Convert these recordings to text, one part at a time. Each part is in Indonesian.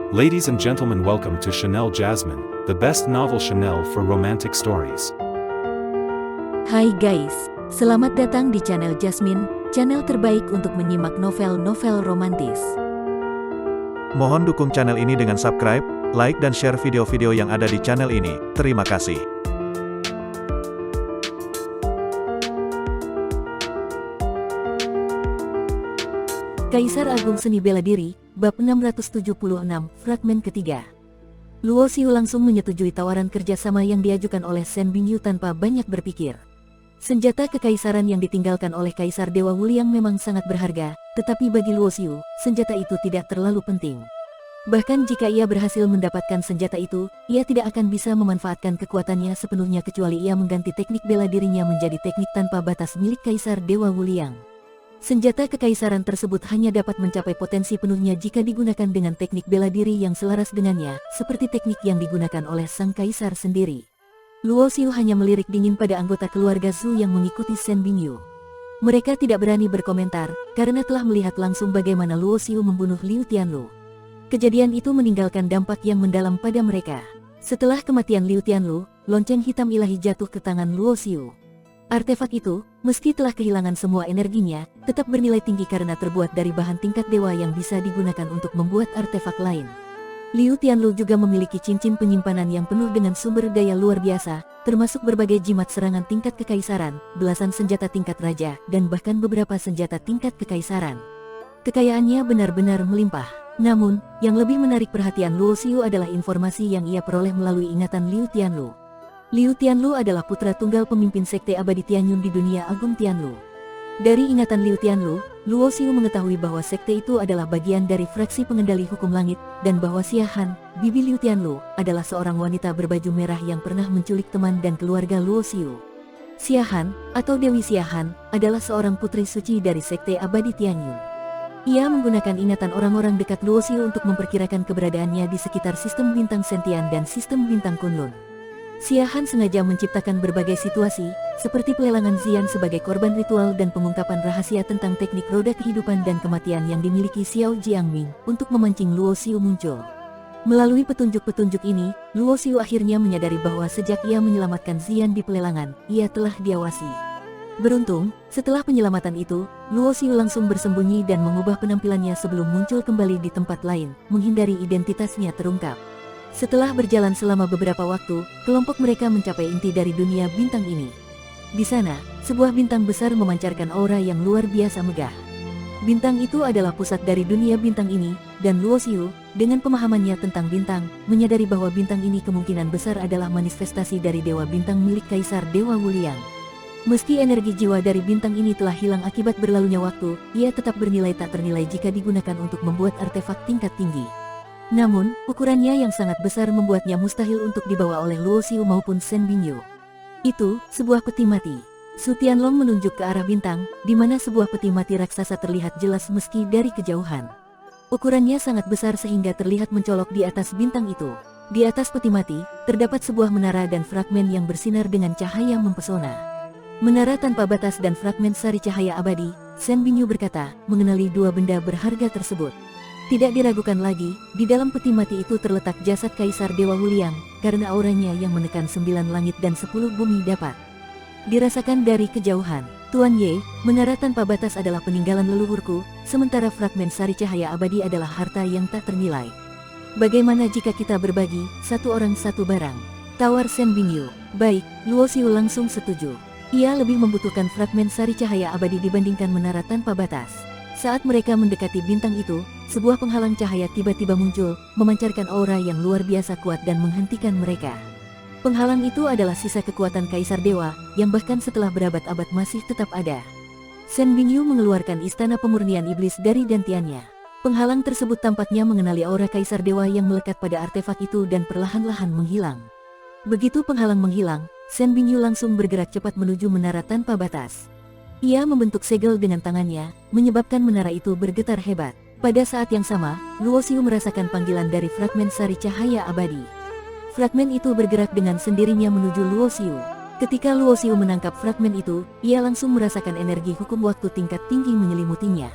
Ladies and gentlemen, welcome to Chanel Jasmine, the best novel Chanel for romantic stories. Hai guys, selamat datang di channel Jasmine, channel terbaik untuk menyimak novel-novel romantis. Mohon dukung channel ini dengan subscribe, like dan share video-video yang ada di channel ini. Terima kasih. Kaisar Agung Seni Bela Diri, Bab 676, Fragmen ketiga. Luo Xiu langsung menyetujui tawaran kerjasama yang diajukan oleh Shen Bingyu tanpa banyak berpikir. Senjata kekaisaran yang ditinggalkan oleh Kaisar Dewa Wuliang memang sangat berharga, tetapi bagi Luo Xiu, senjata itu tidak terlalu penting. Bahkan jika ia berhasil mendapatkan senjata itu, ia tidak akan bisa memanfaatkan kekuatannya sepenuhnya kecuali ia mengganti teknik bela dirinya menjadi teknik tanpa batas milik Kaisar Dewa Wuliang. Senjata kekaisaran tersebut hanya dapat mencapai potensi penuhnya jika digunakan dengan teknik bela diri yang selaras dengannya, seperti teknik yang digunakan oleh sang kaisar sendiri. Luo Xiu hanya melirik dingin pada anggota keluarga Zhu yang mengikuti Shen Bingyu. Mereka tidak berani berkomentar, karena telah melihat langsung bagaimana Luo Xiu membunuh Liu Tianlu. Kejadian itu meninggalkan dampak yang mendalam pada mereka. Setelah kematian Liu Tianlu, lonceng hitam ilahi jatuh ke tangan Luo Xiu. Artefak itu, meski telah kehilangan semua energinya, tetap bernilai tinggi karena terbuat dari bahan tingkat dewa yang bisa digunakan untuk membuat artefak lain. Liu Tianlu juga memiliki cincin penyimpanan yang penuh dengan sumber daya luar biasa, termasuk berbagai jimat serangan tingkat kekaisaran, belasan senjata tingkat raja, dan bahkan beberapa senjata tingkat kekaisaran. Kekayaannya benar-benar melimpah. Namun, yang lebih menarik perhatian Luo Xiu adalah informasi yang ia peroleh melalui ingatan Liu Tianlu. Liu Tianlu adalah putra tunggal pemimpin sekte abadi Tianyun di dunia agung Tianlu. Dari ingatan Liu Tianlu, Luo Xiu mengetahui bahwa sekte itu adalah bagian dari fraksi pengendali hukum langit, dan bahwa Xia Han, bibi Liu Tianlu, adalah seorang wanita berbaju merah yang pernah menculik teman dan keluarga Luo Xiu. Xia Han, atau Dewi Xia Han, adalah seorang putri suci dari sekte abadi Tianyun. Ia menggunakan ingatan orang-orang dekat Luo Xiu untuk memperkirakan keberadaannya di sekitar sistem bintang Sentian dan sistem bintang Kunlun. Xia Han sengaja menciptakan berbagai situasi, seperti pelelangan Xian sebagai korban ritual dan pengungkapan rahasia tentang teknik roda kehidupan dan kematian yang dimiliki Xiao Jiangming, untuk memancing Luo Xiu muncul. Melalui petunjuk-petunjuk ini, Luo Xiu akhirnya menyadari bahwa sejak ia menyelamatkan Xian di pelelangan, ia telah diawasi. Beruntung, setelah penyelamatan itu, Luo Xiu langsung bersembunyi dan mengubah penampilannya sebelum muncul kembali di tempat lain, menghindari identitasnya terungkap. Setelah berjalan selama beberapa waktu, kelompok mereka mencapai inti dari dunia bintang ini. Di sana, sebuah bintang besar memancarkan aura yang luar biasa megah. Bintang itu adalah pusat dari dunia bintang ini, dan Luo Xiu, dengan pemahamannya tentang bintang, menyadari bahwa bintang ini kemungkinan besar adalah manifestasi dari dewa bintang milik Kaisar Dewa Wuliang. Meski energi jiwa dari bintang ini telah hilang akibat berlalunya waktu, ia tetap bernilai tak ternilai jika digunakan untuk membuat artefak tingkat tinggi. Namun, ukurannya yang sangat besar membuatnya mustahil untuk dibawa oleh Luo Xiu maupun Shen Bingyu. Itu, sebuah peti mati. Su Tianlong menunjuk ke arah bintang, di mana sebuah peti mati raksasa terlihat jelas meski dari kejauhan. Ukurannya sangat besar sehingga terlihat mencolok di atas bintang itu. Di atas peti mati, terdapat sebuah menara dan fragmen yang bersinar dengan cahaya mempesona. Menara tanpa batas dan fragmen sari cahaya abadi, Shen Bingyu berkata, mengenali dua benda berharga tersebut. Tidak diragukan lagi, di dalam peti mati itu terletak jasad Kaisar Dewa Wuliang, karena auranya yang menekan 9 langit dan 10 bumi dapat dirasakan dari kejauhan. Tuan Ye, menara tanpa batas adalah peninggalan leluhurku, sementara fragmen sari cahaya abadi adalah harta yang tak ternilai. Bagaimana jika kita berbagi, satu orang satu barang? Tawar Shen Bingyu. Baik, Luo Xiu langsung setuju. Ia lebih membutuhkan fragmen sari cahaya abadi dibandingkan menara tanpa batas. Saat mereka mendekati bintang itu, sebuah penghalang cahaya tiba-tiba muncul, memancarkan aura yang luar biasa kuat dan menghentikan mereka. Penghalang itu adalah sisa kekuatan Kaisar Dewa, yang bahkan setelah berabad-abad masih tetap ada. Shen Bingyu mengeluarkan istana pemurnian iblis dari dantiannya. Penghalang tersebut tampaknya mengenali aura Kaisar Dewa yang melekat pada artefak itu dan perlahan-lahan menghilang. Begitu penghalang menghilang, Shen Bingyu langsung bergerak cepat menuju menara tanpa batas. Ia membentuk segel dengan tangannya, menyebabkan menara itu bergetar hebat. Pada saat yang sama, Luo Xiu merasakan panggilan dari fragmen sari cahaya abadi. Fragmen itu bergerak dengan sendirinya menuju Luo Xiu. Ketika Luo Xiu menangkap fragmen itu, ia langsung merasakan energi hukum waktu tingkat tinggi menyelimutinya.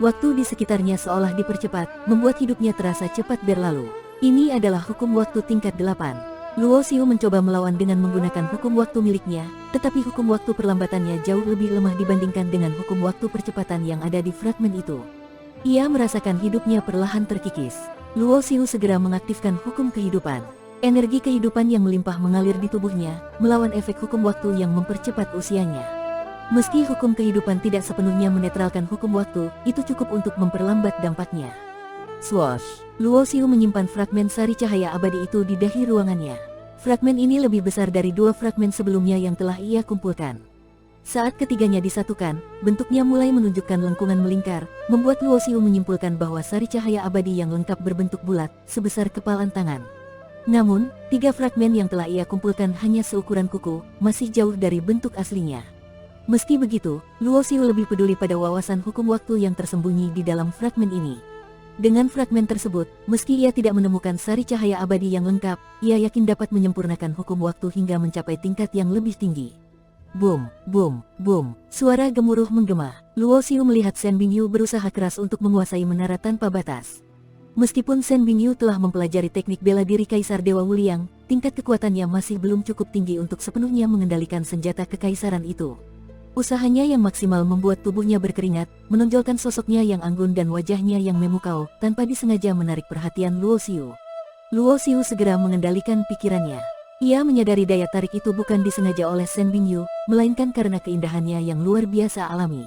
Waktu di sekitarnya seolah dipercepat, membuat hidupnya terasa cepat berlalu. Ini adalah hukum waktu tingkat 8. Luo Xiu mencoba melawan dengan menggunakan hukum waktu miliknya, tetapi hukum waktu perlambatannya jauh lebih lemah dibandingkan dengan hukum waktu percepatan yang ada di fragmen itu. Ia merasakan hidupnya perlahan terkikis. Luo Xiu segera mengaktifkan hukum kehidupan. Energi kehidupan yang melimpah mengalir di tubuhnya, melawan efek hukum waktu yang mempercepat usianya. Meski hukum kehidupan tidak sepenuhnya menetralkan hukum waktu, itu cukup untuk memperlambat dampaknya. Swoosh! Luo Xiu menyimpan fragmen sari cahaya abadi itu di dahi ruangannya. Fragmen ini lebih besar dari 2 fragmen sebelumnya yang telah ia kumpulkan. Saat ketiganya disatukan, bentuknya mulai menunjukkan lengkungan melingkar, membuat Luo Xiu menyimpulkan bahwa sari cahaya abadi yang lengkap berbentuk bulat, sebesar kepalan tangan. Namun, 3 fragmen yang telah ia kumpulkan hanya seukuran kuku, masih jauh dari bentuk aslinya. Meski begitu, Luo Xiu lebih peduli pada wawasan hukum waktu yang tersembunyi di dalam fragmen ini. Dengan fragmen tersebut, meski ia tidak menemukan sari cahaya abadi yang lengkap, ia yakin dapat menyempurnakan hukum waktu hingga mencapai tingkat yang lebih tinggi. Boom, boom, boom. Suara gemuruh menggema. Luo Xiu melihat Shen Bingyu berusaha keras untuk menguasai menara tanpa batas. Meskipun Shen Bingyu telah mempelajari teknik bela diri Kaisar Dewa Wuliang, tingkat kekuatannya masih belum cukup tinggi untuk sepenuhnya mengendalikan senjata kekaisaran itu. Usahanya yang maksimal membuat tubuhnya berkeringat, menonjolkan sosoknya yang anggun dan wajahnya yang memukau, tanpa disengaja menarik perhatian Luo Xiu. Luo Xiu segera mengendalikan pikirannya. Ia menyadari daya tarik itu bukan disengaja oleh Shen Bingyu, melainkan karena keindahannya yang luar biasa alami.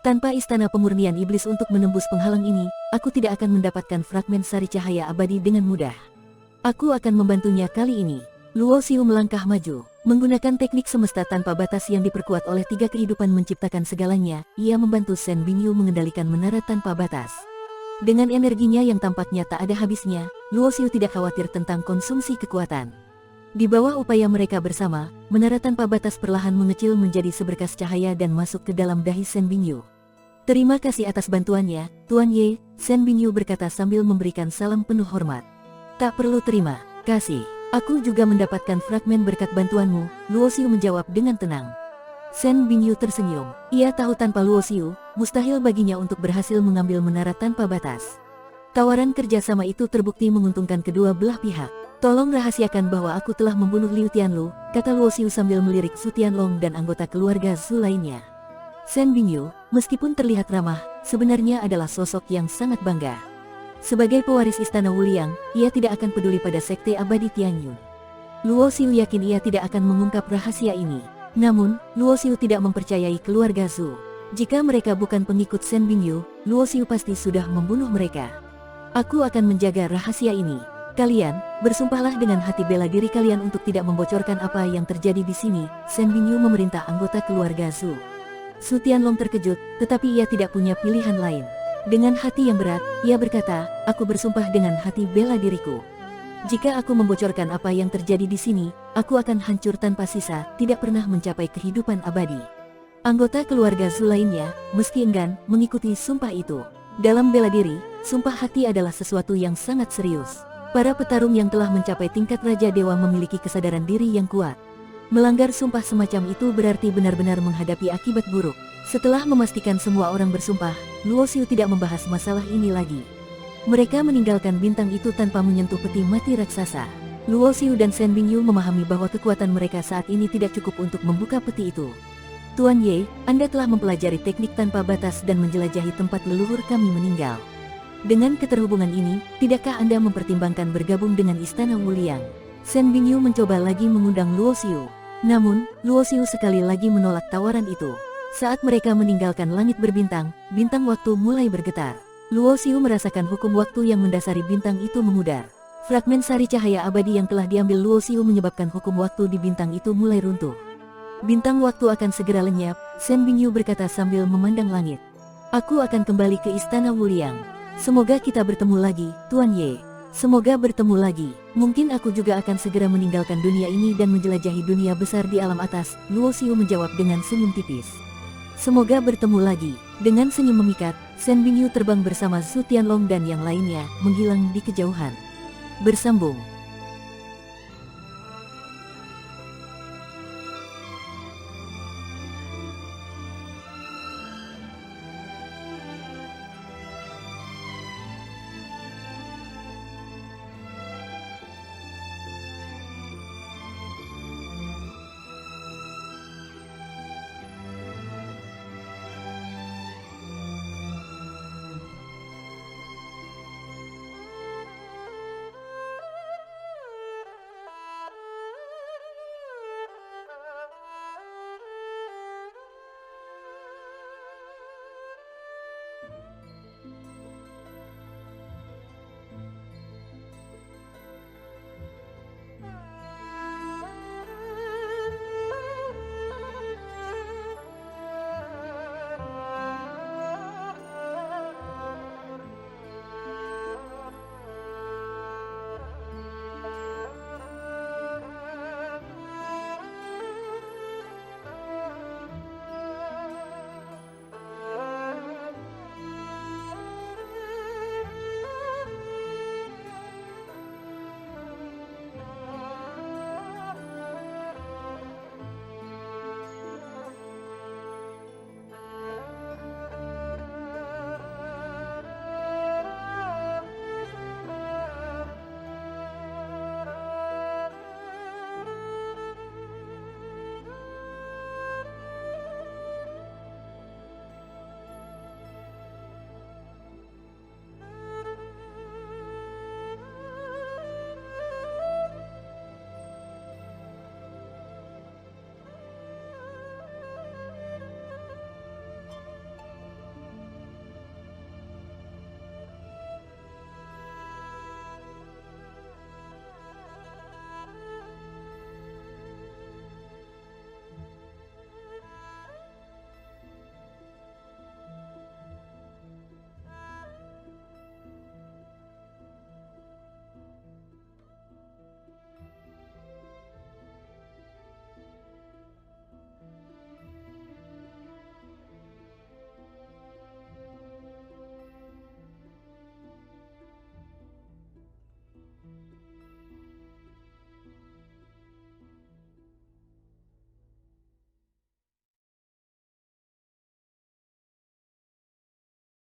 Tanpa istana pemurnian iblis untuk menembus penghalang ini, aku tidak akan mendapatkan fragmen sari cahaya abadi dengan mudah. Aku akan membantunya kali ini. Luo Xiu melangkah maju. Menggunakan teknik semesta tanpa batas yang diperkuat oleh 3 kehidupan menciptakan segalanya, ia membantu Shen Bingyu mengendalikan menara tanpa batas. Dengan energinya yang tampaknya tak ada habisnya, Luo Xiu tidak khawatir tentang konsumsi kekuatan. Di bawah upaya mereka bersama, menara tanpa batas perlahan mengecil menjadi seberkas cahaya dan masuk ke dalam dahi Shen Bingyu. Terima kasih atas bantuannya, Tuan Ye, Shen Bingyu berkata sambil memberikan salam penuh hormat. Tak perlu terima kasih. Aku juga mendapatkan fragmen berkat bantuanmu, Luo Xiu menjawab dengan tenang. Shen Bingyu tersenyum. Ia tahu tanpa Luo Xiu, mustahil baginya untuk berhasil mengambil menara tanpa batas. Tawaran kerjasama itu terbukti menguntungkan kedua belah pihak. Tolong rahasiakan bahwa aku telah membunuh Liu Tianlu, kata Luo Xiu sambil melirik Su Tianlong dan anggota keluarga Zhu lainnya. Shen Bingyu, meskipun terlihat ramah, sebenarnya adalah sosok yang sangat bangga. Sebagai pewaris istana Wuliang, ia tidak akan peduli pada sekte abadi Tianyun. Luo Xiu yakin ia tidak akan mengungkap rahasia ini. Namun, Luo Xiu tidak mempercayai keluarga Zhu. Jika mereka bukan pengikut Shen Bingyu, Luo Xiu pasti sudah membunuh mereka. Aku akan menjaga rahasia ini. Kalian, bersumpahlah dengan hati bela diri kalian untuk tidak membocorkan apa yang terjadi di sini, Shen Bingyu memerintah anggota keluarga Zhu. Su Tianlong terkejut, tetapi ia tidak punya pilihan lain. Dengan hati yang berat, ia berkata, aku bersumpah dengan hati bela diriku. Jika aku membocorkan apa yang terjadi di sini, aku akan hancur tanpa sisa, tidak pernah mencapai kehidupan abadi. Anggota keluarga Zhu lainnya, meski enggan, mengikuti sumpah itu. Dalam bela diri, sumpah hati adalah sesuatu yang sangat serius. Para petarung yang telah mencapai tingkat Raja Dewa memiliki kesadaran diri yang kuat. Melanggar sumpah semacam itu berarti benar-benar menghadapi akibat buruk. Setelah memastikan semua orang bersumpah, Luo Xiu tidak membahas masalah ini lagi. Mereka meninggalkan bintang itu tanpa menyentuh peti mati raksasa. Luo Xiu dan Shen Bingyu memahami bahwa kekuatan mereka saat ini tidak cukup untuk membuka peti itu. Tuan Ye, Anda telah mempelajari teknik tanpa batas dan menjelajahi tempat leluhur kami meninggal. Dengan keterhubungan ini, tidakkah Anda mempertimbangkan bergabung dengan Istana Wuliang? Shen Bingyu mencoba lagi mengundang Luo Xiu. Namun, Luo Xiu sekali lagi menolak tawaran itu. Saat mereka meninggalkan langit berbintang, bintang waktu mulai bergetar. Luo Xiu merasakan hukum waktu yang mendasari bintang itu memudar. Fragmen sari cahaya abadi yang telah diambil Luo Xiu menyebabkan hukum waktu di bintang itu mulai runtuh. Bintang waktu akan segera lenyap, Shen Bingyu berkata sambil memandang langit. Aku akan kembali ke Istana Wuliang. Semoga kita bertemu lagi, Tuan Ye. Semoga bertemu lagi. Mungkin aku juga akan segera meninggalkan dunia ini dan menjelajahi dunia besar di alam atas, Luo Xiu menjawab dengan senyum tipis. Semoga bertemu lagi. Dengan senyum memikat, Shen Bingyu terbang bersama Su Tianlong dan yang lainnya, menghilang di kejauhan. Bersambung.